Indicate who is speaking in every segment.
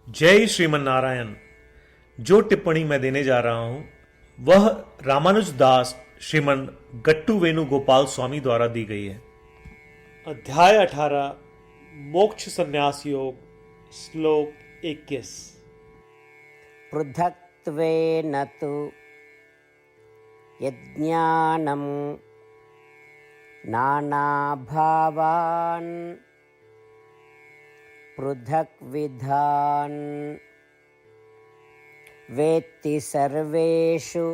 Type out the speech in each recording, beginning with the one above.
Speaker 1: जय श्रीमन नारायण। जो टिप्पणी मैं देने जा रहा हूं वह रामानुज दास श्रीमन गट्टू वेणुगोपाल स्वामी द्वारा दी गई है। अध्याय 18 मोक्ष संन्यास योग, श्लोक 21।
Speaker 2: पृथक्त्वेन तु यज्ञानं नानाभावान् पृथक्विधान् वेत्ति सर्वेषु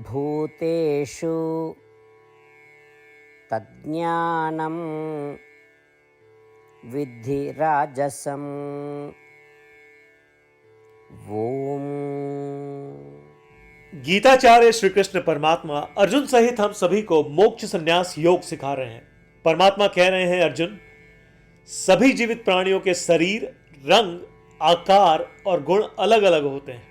Speaker 2: भूतेषु तज्ज्ञानं विद्धि राजसम्। ओम।
Speaker 1: गीताचार्य श्री कृष्ण परमात्मा अर्जुन सहित हम सभी को मोक्ष संन्यास योग सिखा रहे हैं। परमात्मा कह रहे हैं, अर्जुन, सभी जीवित प्राणियों के शरीर, रंग, आकार और गुण अलग अलग होते हैं,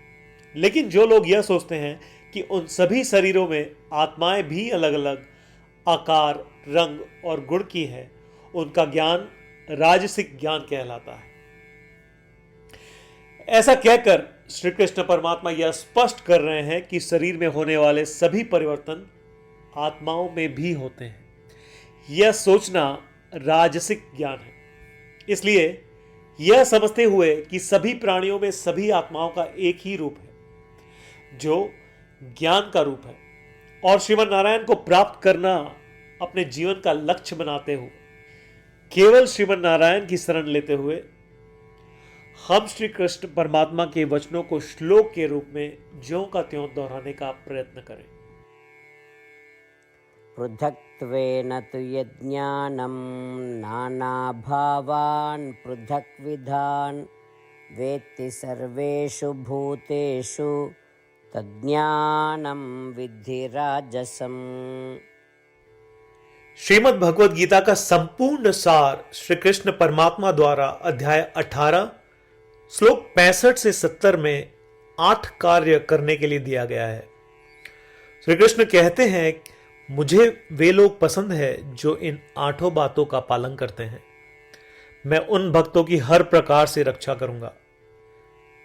Speaker 1: लेकिन जो लोग यह सोचते हैं कि उन सभी शरीरों में आत्माएं भी अलग अलग आकार, रंग और गुण की है, उनका ज्ञान राजसिक ज्ञान कहलाता है। ऐसा कहकर श्री कृष्ण परमात्मा यह स्पष्ट कर रहे हैं कि शरीर में होने वाले सभी परिवर्तन आत्माओं में भी होते हैं। यह सोचना राजसिक ज्ञान है। इसलिए यह समझते हुए कि सभी प्राणियों में सभी आत्माओं का एक ही रूप है, जो ज्ञान का रूप है, और श्रीमन नारायण को प्राप्त करना अपने जीवन का लक्ष्य बनाते हुए केवल श्रीमन नारायण की शरण लेते हुए हम श्री कृष्ण परमात्मा के वचनों को श्लोक के रूप में ज्यों का त्यों दोहराने का प्रयत्न करें।
Speaker 2: पृथक्त्वेन तु यज्ञानं नानाभावान् पृथक्विधान् वेत्ति सर्वेषु भूतेषु तज्ज्ञानं विद्धि राजसम्।
Speaker 1: श्रीमद् भगवद गीता का संपूर्ण सार श्री कृष्ण परमात्मा द्वारा अध्याय 18 श्लोक 65 से 70 में 8 कार्य करने के लिए दिया गया है। श्री कृष्ण कहते हैं, मुझे वे लोग पसंद है जो इन 8 बातों का पालन करते हैं। मैं उन भक्तों की हर प्रकार से रक्षा करूंगा।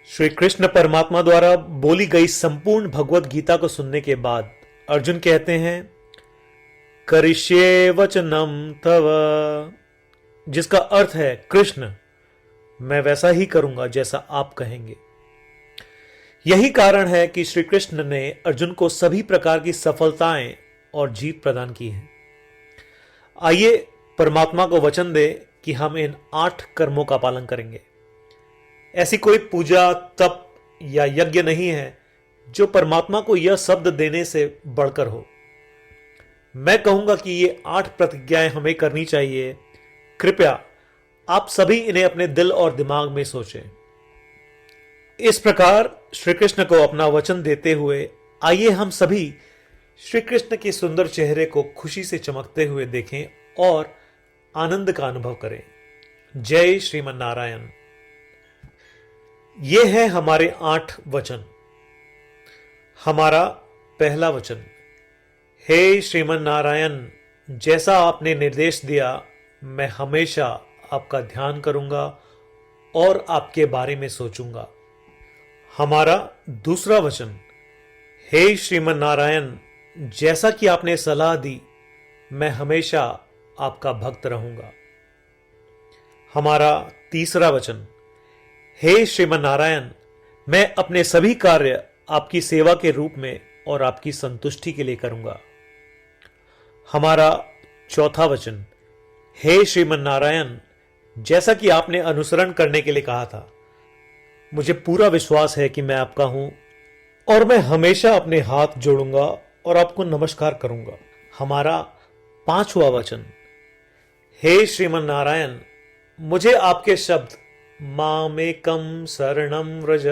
Speaker 1: श्री कृष्ण परमात्मा द्वारा बोली गई संपूर्ण भगवद गीता को सुनने के बाद अर्जुन कहते हैं, करिष्ये वचनम तव, जिसका अर्थ है, कृष्ण, मैं वैसा ही करूंगा जैसा आप कहेंगे। यही कारण है कि श्री कृष्ण ने अर्जुन को सभी प्रकार की सफलताएं और जीत प्रदान की है। आइए परमात्मा को वचन दे कि हम इन 8 कर्मों का पालन करेंगे। ऐसी कोई पूजा, तप या यज्ञ नहीं है जो परमात्मा को यह शब्द देने से बढ़कर हो। मैं कहूंगा कि ये 8 प्रतिज्ञाएं हमें करनी चाहिए। कृपया आप सभी इन्हें अपने दिल और दिमाग में सोचें। इस प्रकार श्री कृष्ण को अपना वचन देते हुए आइए हम सभी श्री कृष्ण के सुंदर चेहरे को खुशी से चमकते हुए देखें और आनंद का अनुभव करें। जय श्रीमन नारायण। ये है हमारे 8 वचन। हमारा पहला वचन, हे श्रीमन नारायण, जैसा आपने निर्देश दिया मैं हमेशा आपका ध्यान करूंगा और आपके बारे में सोचूंगा। हमारा दूसरा वचन, हे श्रीमन नारायण, जैसा कि आपने सलाह दी मैं हमेशा आपका भक्त रहूंगा। हमारा तीसरा वचन, हे श्रीमन नारायण, मैं अपने सभी कार्य आपकी सेवा के रूप में और आपकी संतुष्टि के लिए करूंगा। हमारा चौथा वचन, हे श्रीमन नारायण, जैसा कि आपने अनुसरण करने के लिए कहा था, मुझे पूरा विश्वास है कि मैं आपका हूं और मैं हमेशा अपने हाथ जोड़ूंगा और आपको नमस्कार करूंगा। हमारा पांचवा वचन, हे श्रीमन नारायण, मुझे आपके शब्द मामेकम शरणम व्रज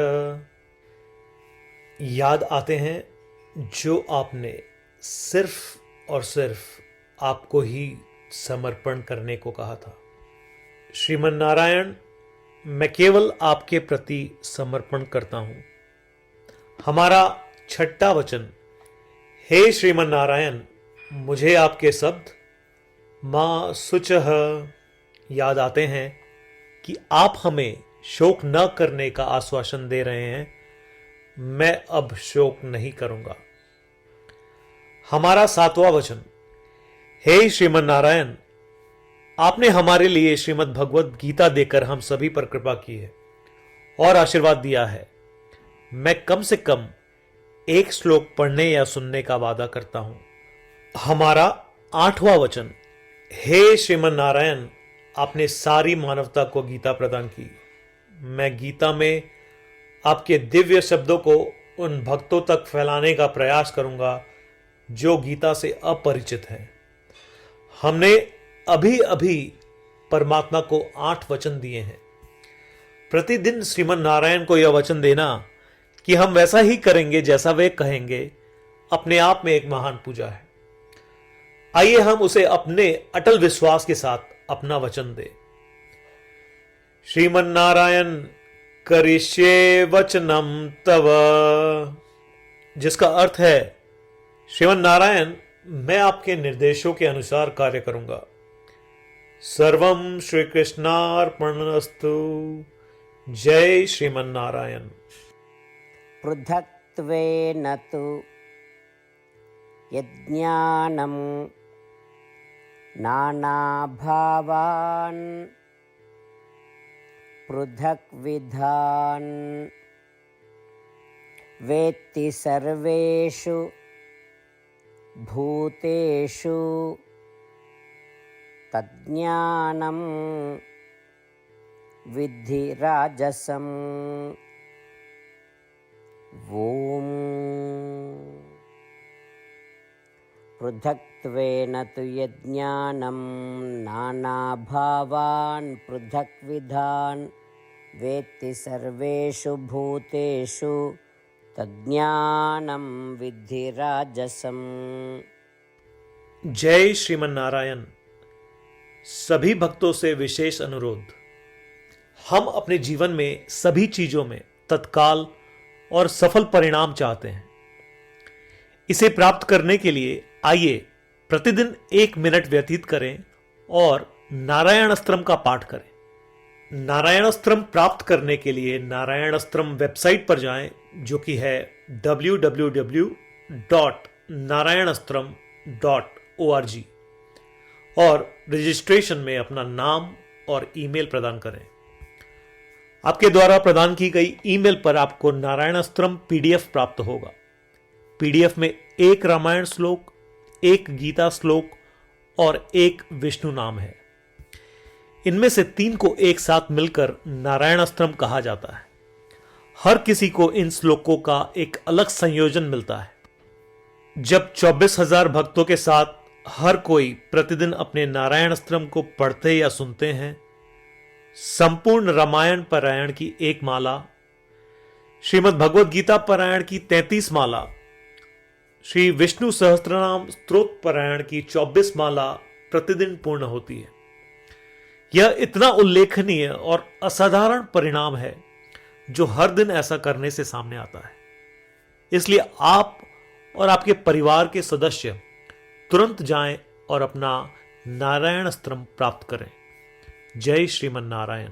Speaker 1: याद आते हैं, जो आपने सिर्फ और सिर्फ आपको ही समर्पण करने को कहा था। श्रीमन नारायण, मैं केवल आपके प्रति समर्पण करता हूं। हमारा छठा वचन, हे श्रीमन नारायण, मुझे आपके शब्द मां शुचः याद आते हैं कि आप हमें शोक न करने का आश्वासन दे रहे हैं, मैं अब शोक नहीं करूंगा। हमारा 7वां वचन। हे श्रीमन नारायण, आपने हमारे लिए श्रीमद् भगवत गीता देकर हम सभी पर कृपा की है और आशीर्वाद दिया है। मैं कम से कम एक श्लोक पढ़ने या सुनने का वादा करता हूं। हमारा 8वां वचन। हे श्रीमन नारायण, आपने सारी मानवता को गीता प्रदान की। मैं गीता में आपके दिव्य शब्दों को उन भक्तों तक फैलाने का प्रयास करूंगा जो गीता से अपरिचित हैं। हमने अभी अभी परमात्मा को 8 वचन दिए हैं। प्रतिदिन श्रीमन नारायण को यह वचन देना कि हम वैसा ही करेंगे जैसा वे कहेंगे, अपने आप में एक महान पूजा है। आइए हम उसे अपने अटल विश्वास के साथ अपना वचन दें। श्रीमन नारायण करिष्ये वचनम तव, जिसका अर्थ है, श्रीमन नारायण, मैं आपके निर्देशों के अनुसार कार्य करूंगा। सर्वम श्री कृष्णार्पणमस्तु। जय श्रीमन नारायण।
Speaker 2: पृथक्त्वेन तु यज्ञानं नानाभावान् पृथक्विधान् वेत्ति सर्वेषु भूतेषु तज्ज्ञानं विद्धि राजसम्। ॐ पृथक्त्वेन तु यज्ञानं नानाभावान् पृथक्विधान् वेत्ति सर्वेषु भूतेषु तज्ज्ञानं विद्धि राजसम्।
Speaker 1: जय श्रीमन नारायण। सभी भक्तों से विशेष अनुरोध। हम अपने जीवन में सभी चीजों में तत्काल और सफल परिणाम चाहते हैं। इसे प्राप्त करने के लिए आइए प्रतिदिन 1 मिनट व्यतीत करें और नारायण अस्त्रम का पाठ करें। नारायण अस्त्रम प्राप्त करने के लिए नारायण अस्त्रम वेबसाइट पर जाएं, जो कि है www.narayanastram.org, और रजिस्ट्रेशन में अपना नाम और ईमेल प्रदान करें। आपके द्वारा प्रदान की गई ईमेल पर आपको नारायण अस्त्रम पीडीएफ प्राप्त होगा। पीडीएफ में 1 रामायण श्लोक, 1 गीता श्लोक और 1 विष्णु नाम है। इनमें से 3 को एक साथ मिलकर नारायण अस्त्रम कहा जाता है। हर किसी को इन श्लोकों का एक अलग संयोजन मिलता है। जब 24,000 भक्तों के साथ हर कोई प्रतिदिन अपने नारायण अस्त्रम को पढ़ते या सुनते हैं, संपूर्ण रामायण पारायण की 1 माला, श्रीमद् भगवद गीता पारायण की 33 माला, श्री विष्णु सहस्त्रनाम स्तोत्र पारायण की 24 माला प्रतिदिन पूर्ण होती है। यह इतना उल्लेखनीय और असाधारण परिणाम है जो हर दिन ऐसा करने से सामने आता है। इसलिए आप और आपके परिवार के सदस्य तुरंत जाएं और अपना नारायण अस्त्रम प्राप्त करें। जय श्रीमन नारायण।